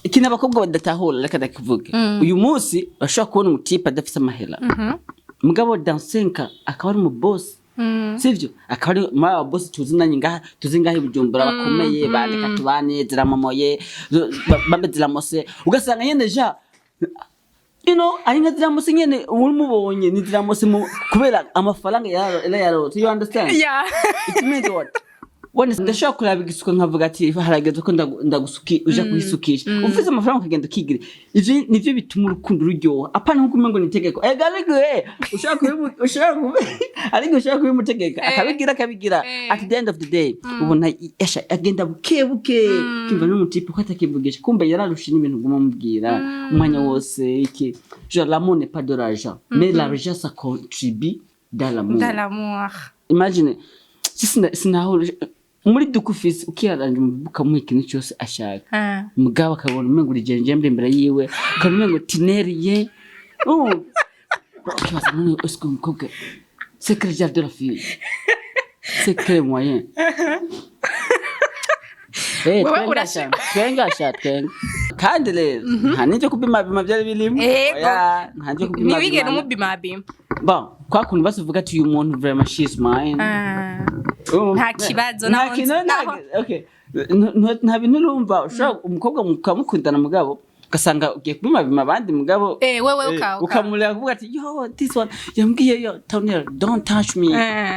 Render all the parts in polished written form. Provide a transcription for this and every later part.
ikina abakobwa badatahura reka ndakivuge uyu munsi bashobora kubona umutipe adafite amahera mugabo dansenka akaba ari mu boss sivyo akaba ari ma boss tuzinanye ngaha tuzingahe bujumbura bakomeye bandika tubane ziramomoye bambe ziramose ugasanga nyene ja ari nka ziramose nyene umubonye ni ziramose kubera amafaranga yaro you understand it means what Wone ndashaka kuraba igisuko nkavuga ati harageze ko ndagusuki uja kuhisukisha ufise amafaranga ukagenda ukigire ivyo nivyo bituma urukundo ruryoha apana nko kumengo nitegeko egalige ushaka kubimutegeka akabigira at the end of the day ubona agenda buke kimva n'umutipe ko atakivugisha kumbe yararusha n'ibintu guma mubwira umwanya wose iki je l'amour n'est pas de l'argent mais l'argent ça contribue dans l'amour imagine sinaho muri dukufisi ukiraranje mubukamuha ikintu cyose ashaka mugabo akabona umengo urigenje imbere yiwe ukamumengo tineriye kibaza none usko umukobwa secrétaire de la fille secret moyen twenga kandi rero nta n'icyo kupima byari birimo nta n'icyo kupima niwigera umubima bon kwa kuntu basuvuga ati uyu muntu vraiment she's mine nta kibazo okay nta bintu urumva ushaka umukobwa mukamukundana mugabo ugasanga ugiye kubima abandi mugabo wewe ukamureba kuvuga ati yo this one yambwiye yo Tony don't touch me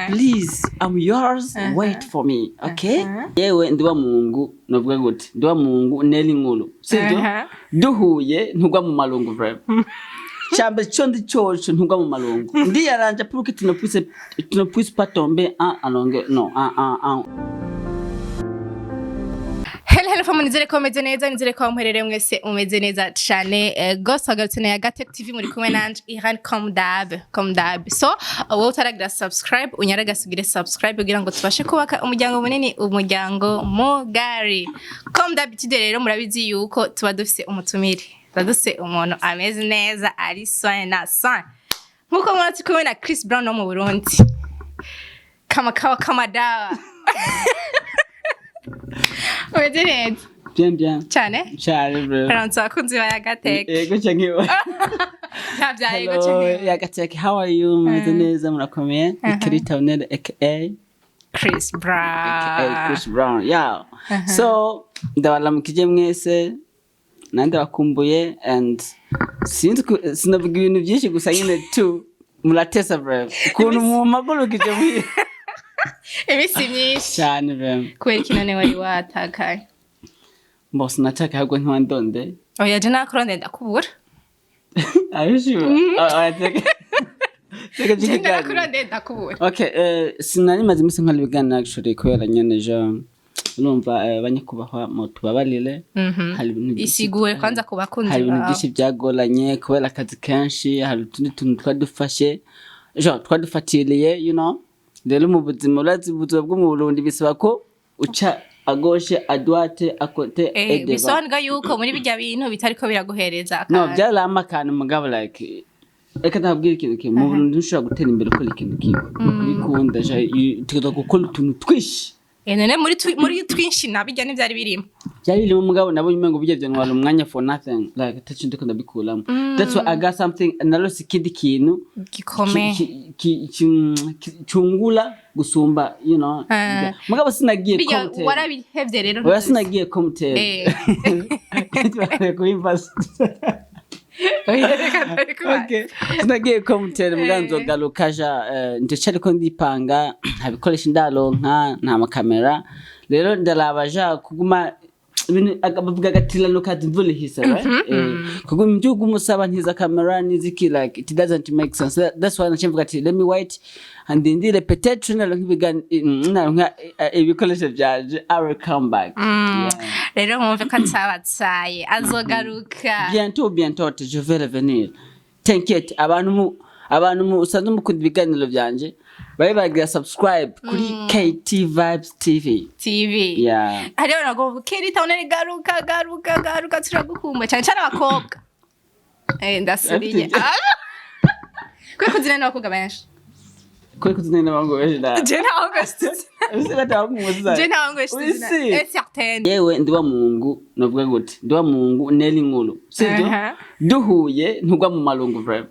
please I'm yours wait for me okay yewe ndiwa Mungu navuga gute ndiwa Mungu neli nkuru sivyo duhuye ntugwa mu malungu vraiment chambe chondi chocho ntugwa mu malungu ndi yaranja pour que tu ne puisses pas tomber en longue non en Hello family nizere ko umeze neza nizere ko muherereye mwese umeze neza cyane gose agarutse na Gatech TV muri kumwe nanje Iran Komdab so wowe utaragira subscribe unyaragasugire subscribe kugira ngo tubashe kubaka umuryango munini umuryango mugari Komdab kide rero murabizi yuko tuba dufise umutumire baduse umuntu ameze neza ari soin na soin nkuko mwati kumwe na Chris Brown no mu Burundi kama dawa Umeze neza bien cyane bro Francois kunzi wa Gatech yego cyangiwe ntabyaye yego cyangiwe ya Gatech how are you umeze neza murakomeye Kirita Onel aka Chris Brown yeah so ndabalamukije mwese nande bakumbuye and sinavuga ibintu byinshi gusa nyine tu muratesa brave kuntu mu magurukije mwi Ebisi myinshi cyane brave kweri kinone wari watakaye boss nataka hagwe ntwandonde oya je nakuronde ndakubura ayishiwe nakuronde ndakubura okay sinari maze imisi nkali bigana actually kubera nyene je urumva banyakubahwa mu tubabalire hari ibintu isiguwe kwanza kubakunzi hari ibintu byinshi byagoranye kubera akazi kenshi hari utundi tuntu twadufashe twadufatiriye you know rero mu buzima buzima bwo mu Burundi bisaba ko uca agoshe adwate akote edeba bisonga yuko muri bijya bintu bitariko biraguhereza no byarama kana mugabo like reka ndabwira ikintu kimwe mu Burundi ushobora gutera imbere ko ikintu kimwe bikunda tuza gukora utuntu twishi none muri twinshi nabijya n'ivyari birimo byari birimo mugabo nabo nyuma ngo bijye ntwara umwanya for nothing like touch ndiko ndabikuramo that's why I got something nalose kidi kintu gikome cyungula gusumba you know mugabo sinagiye komte warabihevye rero sinagiye komte kuimvasa okay sinagiye komte muganzo galukaja ndecari ko ndipanga habikoresha ndaronka nta makamera rero ndalabaja kuguma ibintu akavuga gatilano kadivule hisa right kuguma mjugu musaba ntiza camera niziki like it doesn't make sense that's why nachimvuga ati let me wait and ndindire peut-être nalo nkibigana ibikoresho byaje I will come back rero mwumve ko atsabatsaye azogaruka bientôt je vais revenir t'inquiète abantu usanzwe mukunda ibiganiro byanje bagira subscribe kuri KT Vibes TV yeah ariyo nago Kirita Onel garuka turagukumba cyane cyane abakobwa ndasubiye kwe kuzina n'abakobwa benshi kuri kuzinena bango wejida je ntawe usibata umuza je ntawe certaine yewe ndi wa Mungu novuga gute ndi wa Mungu neli nkuru sivyo duhuye ntugwa mu malungu vrema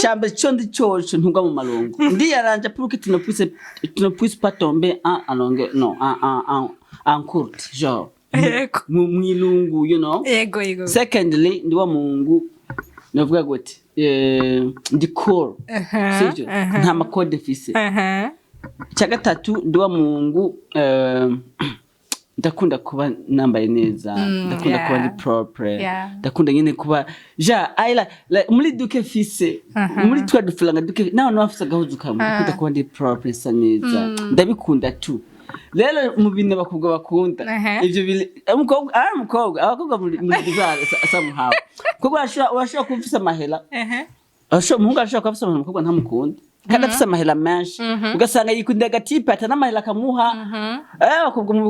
chambe chondi chocho ntugwa mu malungu ndi yaranja pour que tu ne puisses pas tomber en longue non en courte genre mwilungu you know yego secondly ndi wa Mungu novuga gute ndi core sivyo nta makode fise cya gatatu ndi wa Mungu ndakunda kuba nambaye neza ndakunda kuba ndi proper ndakunda nyine kuba ja ayila muri duke fise muri twa dufulanga duke naho nafisa gahuzu kamwe ndakunda kuba ndi proper sa neza ndabikunda tu rero mu bintu bakubwa bakunda ivyo bile umukobwa abakobwa muri bizara somehow kuba washaka kufisa mahela umuhungu ashaka kufisa mahela umukobwa ntamukunda kandi afise amahela menshi ugasanga yikunda agatipe atana amahela kamuha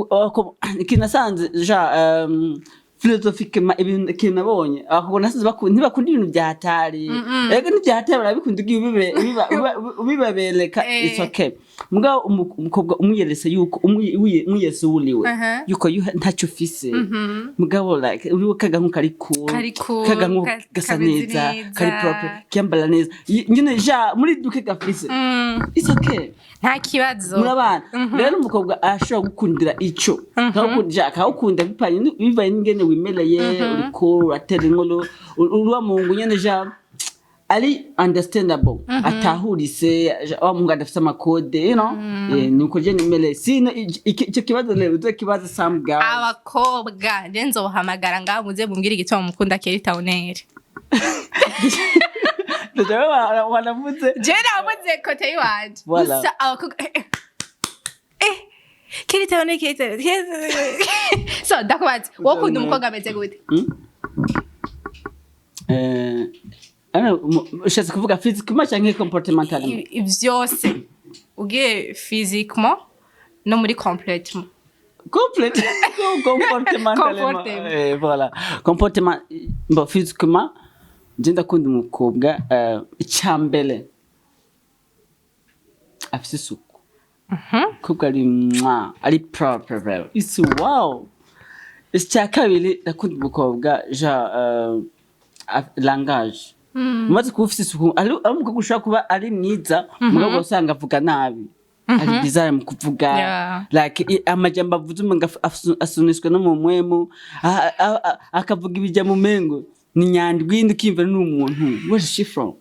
bakubwa ikinasanze ja philosophiquement ibintu kinabonye akubona nasize ntibakunda ibintu byatari ego n'ibyatari barabikunda ubibabeleka it's okay mugabo umukobwa umuyerese yuko umuyesuriwe yuko ntacyo ufise mugabo like uri kaga nk'ukari cool kaga nk'ugasa neza kari proper kyambara neza nyine ja muri duke gafise it's okay nta kibazo murabana rero umukobwa ashobora gukundira ico akawukunda bipanye bivaye n'ingene wimeleye uriko uratera inkolo uruwa Mungu nyene ja ari understandable atahurise wa Mungu adafite amakode you know nuko je nimele sino icyo kibazo rero uzo kibazo some girls abakobwa je nzohamagara ngaho muze mumbwira igitwa mukunda keri taunere wanavuze je navuze kote yiwanje gusa abakobwa keri taunere so ndakubaza wokunda umukobwa ameze gute ushatse kuvuga physiquement cyangwa comportementalement ivyose ugiye physiquement no muri complètement comportementalement voilà comportement physiquement je ndakunda umukobwa icyambele afise isuku kuko ari proper very it's wow icya kabiri ndakunda umukobwa ja langage umaze kuba ufite isuku umukobwa ushobora kuba ari mwiza umugabo usanga avuga nabi ari desire mu kuvuga like amajambo avuze umenga asuniswe no mu mwemu akavuga ibijya mu mengo ni nyandwi ndikimva n'umuntu where is she from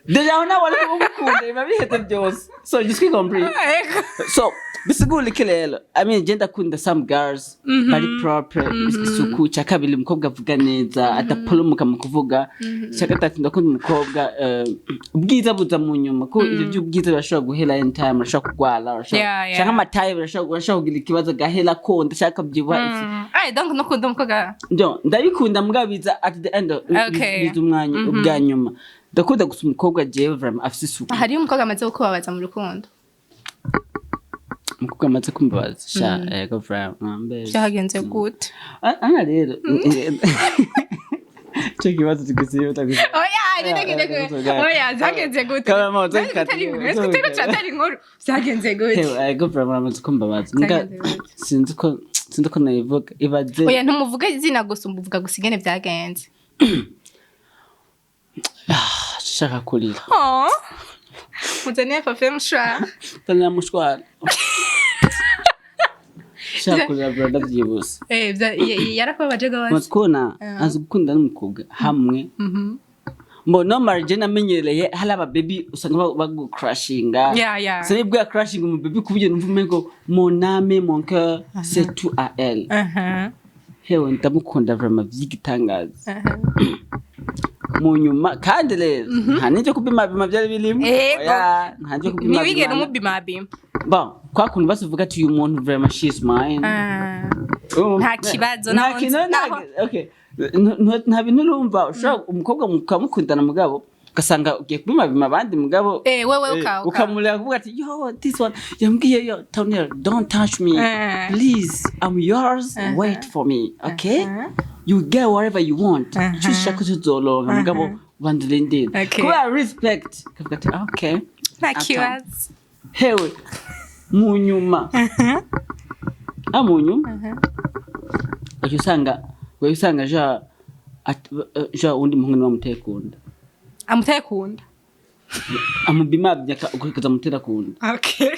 deja ona wale kumukunda ibabihete byose so just compris so bisigura ikilelo I mean genda kunda some girls bari proper isuku cya kabiri umukobwa avuga neza atapolumuka mu kuvuga cya gatatu ndakunda umukobwa ubwiza buza mu nyuma ko ibyo by'ubwiza bashobora guhela in time bashobora kugwala cyangwa amataye bashobora kugira ikibazo gahela ko ndashaka byibuha donc nakunda umukobwa ndabikunda mugabiza at the end biza umwanya ubwa nyuma ndakunda gusa umukobwa jewe vraiment afise isuku hari umukobwa amaze kubabaza mu rukundo umukobwa amaze kumbabaza sha ego vraiment mbere cyagenze gute ana rero cyo kibazo tukisiyo taguze oya zagenze gute kama zakati gutego cyatari inkuru zagenze gute ego vraiment amaze kumbabaza mbwa sinzi ko nayivuga ibaze oya ntumuvuga izina gusa umuvuga gusigene byagenze shaka kurira muzaniye papier mouchoir tanya mouchoir shaka kurira brother byibuse yarakubabaje gawaje matkona azi gukunda n'umukobwa hamwe mbona marje namenyereye halaba baby usanga bagucrashinga c'est bwa crashing mu baby kubye numva mengo mon âme mon cœur c'est tout à elle hewe ndamukunda vraiment vyigitangaza mu nyuma kandi rero nta n'icyo kubima byari birimo oya nta n'icyo kubima nibigera umubima bima bon kwa kuntu basuvuga ati uyu muntu vraiment she's mine nta kibazo naho okay nta bintu urumva ushaka umukobwa mukamukundana mugabo ugasanga ugiye kubima abandi mugabo wewe ukamureba kuvuga ati yo this one yambwiye yo Tony don't touch me please I'm yours wait for me okay you get whatever you want choose shaka tuzolonga mugabo bandilindira kuba respect kavuga ati okay nta kibazo hewe mu nyuma usanga ja undi muhungu bamuteye kunda amuteye kunda amubima ukaza mutera kunda okay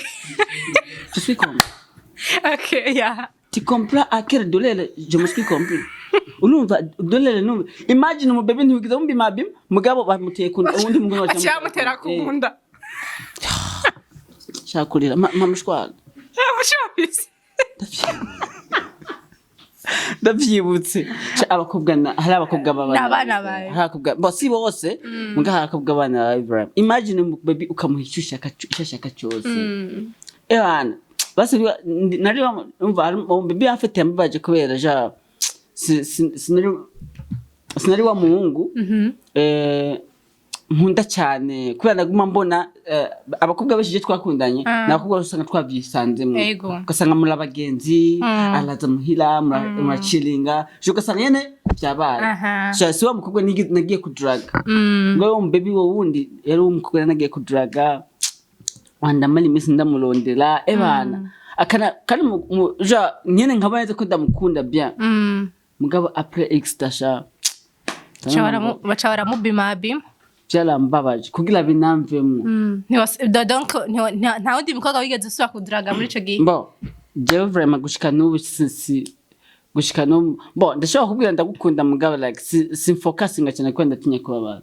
je suis comme okay yeah tu comprends à quel dollar je me suis compris urumva dollar numva imagine mu bebe ntibigize mumbima bim mugabo bamuteye kunda undi muhungu bamutera kunda shakurira mamushwara mushobise ndavyibutse abakobwa hari abakobwa n'abana bawe hari abakobwa bose bose muga hari abakobwa abana Ibrahim imagine baby ukamuhishusha kashaka cyose ebana base nari umva baby afite ambaje kubera ja sinari wa muhungu nkunda cyane kubera naguma mbona abakobwa bashije twakundanye nakubwo usanga twabyisanzemo ugasanga muri abagenzi alaza muhira murachilinga je ugasanga yene byabaye si wa mukobwa nagiye kudraga ngo mu baby wo wundi yari umukobwa nagiye kudraga wanda mali misi ndamurondera ebana akana kandi ja nyene nkabaye ko ndamukunda bien mugabo après extasha bacabara mubima bim byarambabaje kugira binamvemo donc nta wundi mukobwa wigeze usubira kudraga muri ico gihe bon je vraiment gushika n'ubu gushika no bon ndashobora kubwira ndagukunda mugabo like si focusing cyane ko ndatinya kubabara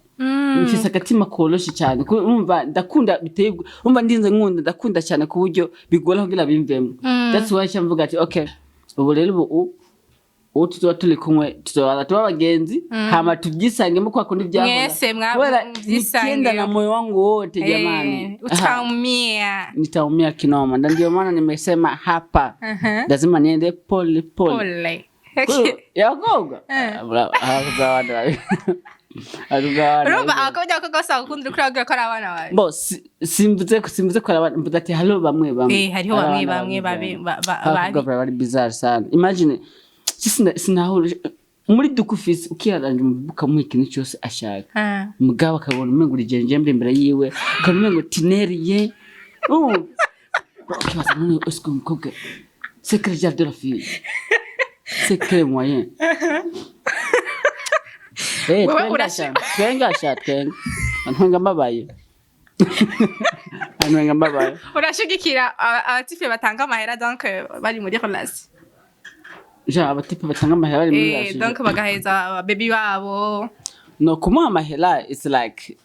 mfise akatima koroshye cyane umva ndakunda biteye umva ndinze nkunda ndakunda cyane ku buryo bigora kugira bimvemo that's why cyamvuga ati okay ubu rero tuzoba turi kumwe tuzoba abagenzi hama tubyisangemo kwa kundi byahora mwese mwabyisangemo na moyo wangu wote jamani nitaumia kinoma ndio maana nimesema hapa lazima niende pole yagoga Roba akoja ko gosa ukundira kuragira ko abana bawe bo simvuze ko abana mvuze ati halo bamwe hariho bamwe bari bizarre sana imagine sinahura muri dukufisi ukiyaranje mubuka mu ikintu cyose ashaka mugabo akabona umengo urigenje imbere yiwe akabona umengo tineriye kibaza none usko umukobwa secrétaire de la fille secret moyen twenga anhanga mabaye urashigikira abatife batanga amahera donc bari muri relation ja abatipe batanga amahera bari muri relation donc bagaheza baby babo no kumuha amahera it's like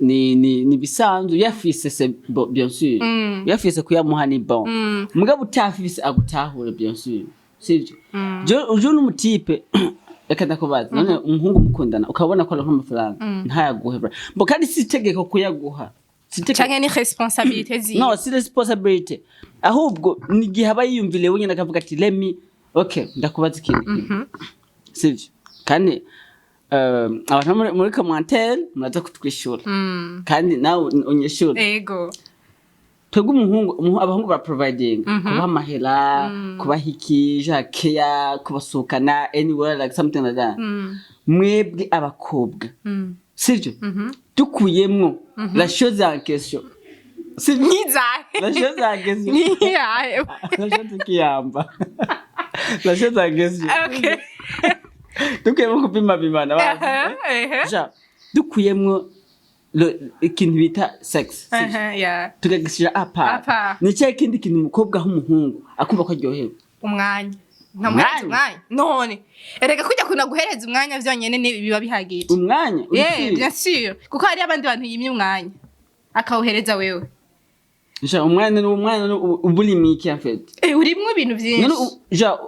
ni bisanzwe yafise c'est bien sûr yafise kuyamuha ni bon mugabo utafise agutahure bien sûr sivyo jo n'umutipe ekanda kubaza none umuhungu mukundana ukabona ko ari amafaranga ntayaguhebra bo kandi si tegeko kuyaguha canke ni responsabilité zi no si responsabilité ahubwo ni gihe abayiyumvile wenyine akavuga ati lemi okay ndakubaza ikintu sivyo kandi abantu muri commentaire muraza kutwishura kandi nawe unyishura ego twebwe umuhungu abahungu ba providing kuba mahera kuba hiki jakeya kubasukana anywhere like something like that mwebwe abakobwa sivyo tukuyemwo la chose en question si nizahe la chose en question ni la chose kiyamba la chose en question okay tukuyemwo kupima bimana ja tukuyemwo ikintu bita sex yeah tugagisira apa ni cyo kindi kintu umukobwa h'umuhungu akumva ko aryohewe umwanya none erega kujya kuna guhereza umwanya vyonyene biba bihagije umwanya bien sûr kuko hari abandi bantu yimye umwanya akawuhereza wewe ja umwanya ubulimiki en fait urimwe ibintu byinshi ja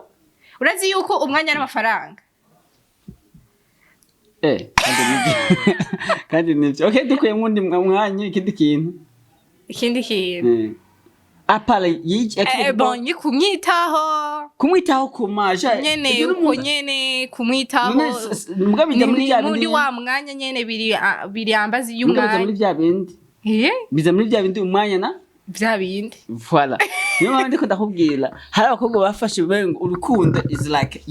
urazi yuko umwanya n'amafaranga kandi nivyo okay dukuyemwo undi mwanya ikindi kintu apala yije bon kumwitaho kumaja nyene uko nyene kumwitaho mugabije muri wa mwanya nyene biri ambazi y'umwanya muri bya bindi biza muri bya bindi umwanya na bya bindi voilà niyo mpamvu ko ndakubwira hari abakobwa bafashe bengo urukundo is like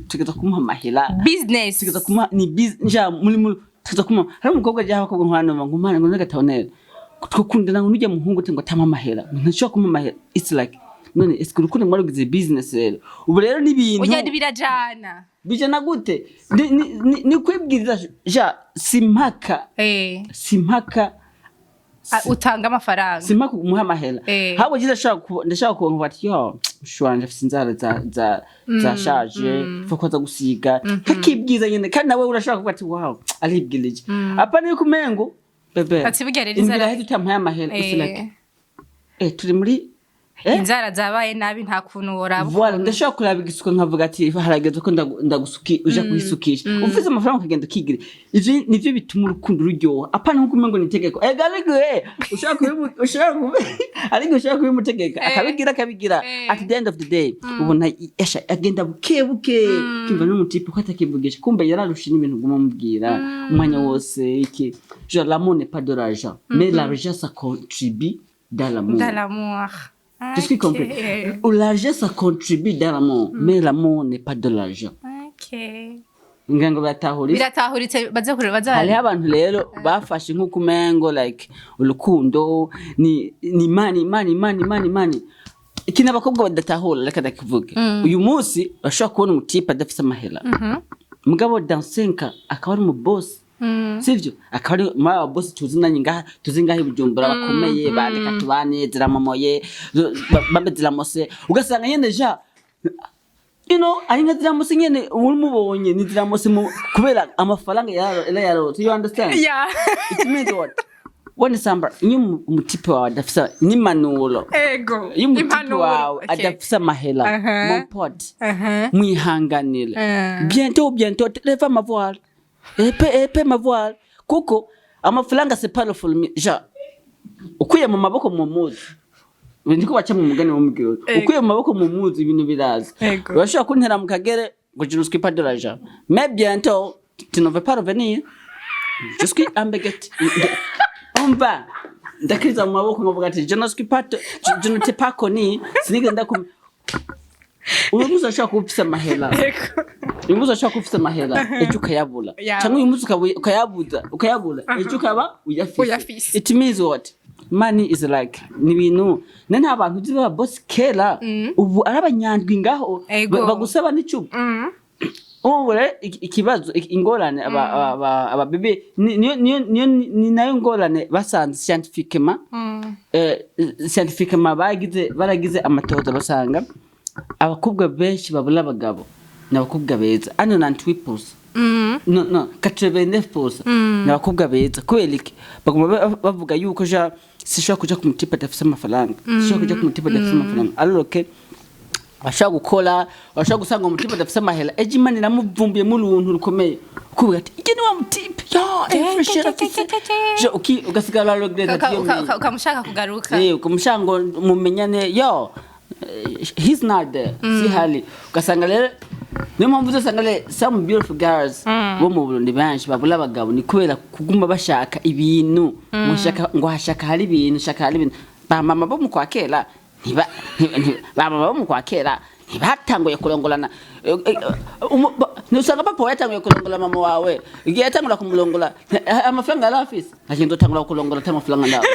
tugeza kumuha mahera business tugeza kumuha ni business muri tugeza kumuha hari umukobwa aje abakobwa nkwana ngo mpana ngo n'agatonera twakundana ngo nujya muhungu ngo atama amahera ntashobora kuma amahera it's like none est-ce que urukundo mwarugize business rero ubu rero n'ibintu ujya birajana bijana gute ni kwibwiriza ja simpaka utanga amafaranga simpaka umuha amahera habo gize ndashaka kuba bati yo ushwanje afite inzara za shaje fokoza gusiga kakibwiza nyene kandi nawe urashaka kuba ati wow aribwirije apa ni kumengo bebe ati burya rero inzara hahita utampaye amahera isilake turi muri inzara zabaye nabi nta kuntu woraba voilà ndashaka kuraba igisuko nkavuga ati harageze ko ndagusuki uje kuhisukisha uvuze amafaranga ukagenda kigire ivyo nivyo bituma urukundo ruryoha apana nko kumengo nitegeko egabigue ushaka ariko ushaka kubimutegeka akabigira at the end of the day ubona esha agenda bukebuke kimva n'umutipe ko atakivugisha kumbe yararusha n'ibintu guma mubwira umwanya wose iki je l'amour n'est pas de l'argent mais l'argent ça contribue dans l'amour. Je suis compris. L'argent, ça contribue dans l'amour, mais l'amour n'est pas de l'argent. Ok. Ngango biratahuritse baze hariho abantu rero bafashe nk'uko umengo like urukundo ni money ikina abakobwa badatahura reka ndakivuge uyu munsi bashobora kubona umutipe adafite amahera mugabo dans 5 akaba ari mu boss sivyo akaba ari ma boss tuzinanye ngaha ibujumbura bakomeye bandika tubanezera mamoye bambezera mose ugasanga nyene ja ari nka diramose nyene umubonye ni diramose kubera amafaranga yararota you understand yeah it means what samba inyu umutipe wawe adafisa n'impanuro ego impanuro wawe adafisa amahera mon pote mwihanganire bientôt televa mavoir epe mavoir kuko amafaranga c'est pas le full ja ukuye mu maboko mu muzi ndiko baca mu mugani wo mugiro ukuye mu maboko mu muzi ibintu biraza urashaka kuntera mu kagere ngo je ne suis pas de l'argent mais bientôt tu ne veux pas revenir je suis ambiguët umba ndakiriza mu maboko ngovuga ati je ne suis pas je ne t'ai pas connu sinigenda ku umuza ashaka kufisa amahera umuza ashaka kufisa amahera ejo ukayabula cyangwa uyu muzi ukayabula ejo ukaba uyafise it means what money is like ni bintu none abantu uzi ba boss kera ubu arabanyandwi ngaho bagusaba n'icupa ubure ikibazo ingorane aba bebe ni nayo ngorane basanze scientifiquement baragize amatohoza basanga abakobwa benshi babula abagabo n'abakobwa beza ano 98% no 89% n'abakobwa beza kubera iki baguma bavuga yuko ja sishobora kuja ku mutipe adafise amafaranga sishobora kuja ku mutipe adafise amafaranga alors bashaka gukora bashaka gusanga umutipe adafise amahera eje imana iramuvumbuye mu runtu rukomeye kuvuga ati ige ni wa mutipe je ugasigara regret ukamushaka kugaruka ukamushango mumenyane he's not there si hali ugasanga rero niyo mpamvu uzasanga rero some beautiful girls bo mu Burundi benshi babula abagabo ni kubera kuguma bashaka ibintu ngo hashaka hari ibintu bamama bo mu kwakera bamama bo mu kwakera ntibatanguye kurongolana nusanga papa yatanguye kurongolana mama wawe igihe yatangura kumurongora amafaranga yarafise akintu utangura kurongora amafaranga ndawe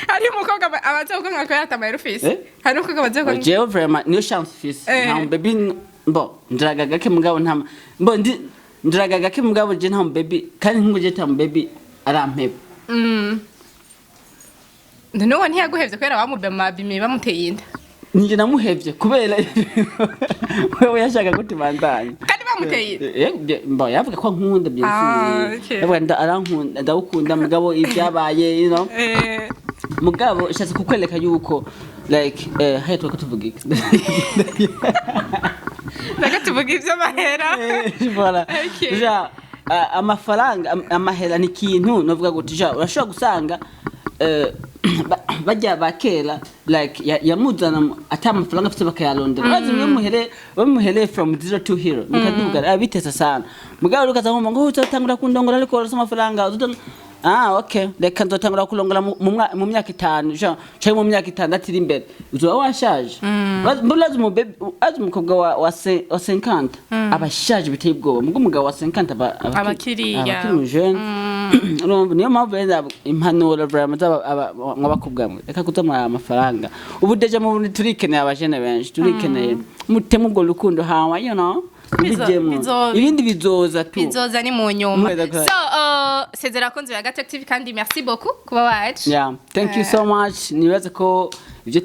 ari umukobwa abaze uko nkako yatambaye rufise hari uko abaze ko je vraiment ni chance fils nta baby ndragaga ke mugabo ntama ndragaga ke mugabo je nta baby kandi nkuje tam baby arampeba nuwo ntiyaguhevye kwera bamubema bimi bamuteye inda ninje namuhevye kubera wewe yashaka gutibandanya kandi bamuteye yavuga ko nkunda byinshi yavuga arankunda ndawukunda mugabo ibyabaye mugabo ishatse kukwereka yuko like hayatwa ko tuvuga iki tuvuga ivyo mahera voilà ja amafaranga amahera ni kintu novuga guti ja urashobora gusanga bajya bakera like yamuzana atamafaranga afite bakayarondera bazi bamuhere from zero to hero nikaduga abitesa sana mugabo rukaza ngo utatangura kundongora ariko urasa amafaranga okay reka nzotangura kulongora mu myaka 5 je cyangwa mu myaka 6 iri imbere uzoba washaje mbulazi mu baby azumukobwa wa 50 abashaje biteye ubwoba mugo mugabo wa 50 abakiriya jeune niyo mpamvu wenda impanuro vraiment nk'abakobwa mwe reka kutamara amafaranga ubu deje mu bundi turikeneye abajene benshi turikeneye mutemu ubwo rukundo hawa ibindi bizoza tu bizoza ni mu nyuma so sezera konzi ya Gateka TV kandi merci beaucoup kuba waje thank you so much nibaze ko ibyo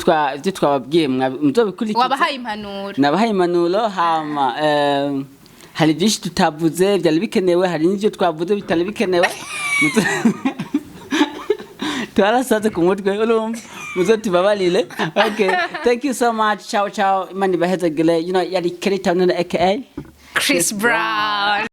twababwiye muzobikurikira wabahaye impanuro nabahaye impanuro hama hari byinshi tutavuze byari bikenewe hari n'ibyo twavuze bitari bikenewe twarasaze ku mutwe urumva muzotibabalile okay thank you so much ciao ciao imani bahezagile yari Kerita aka Chris Brown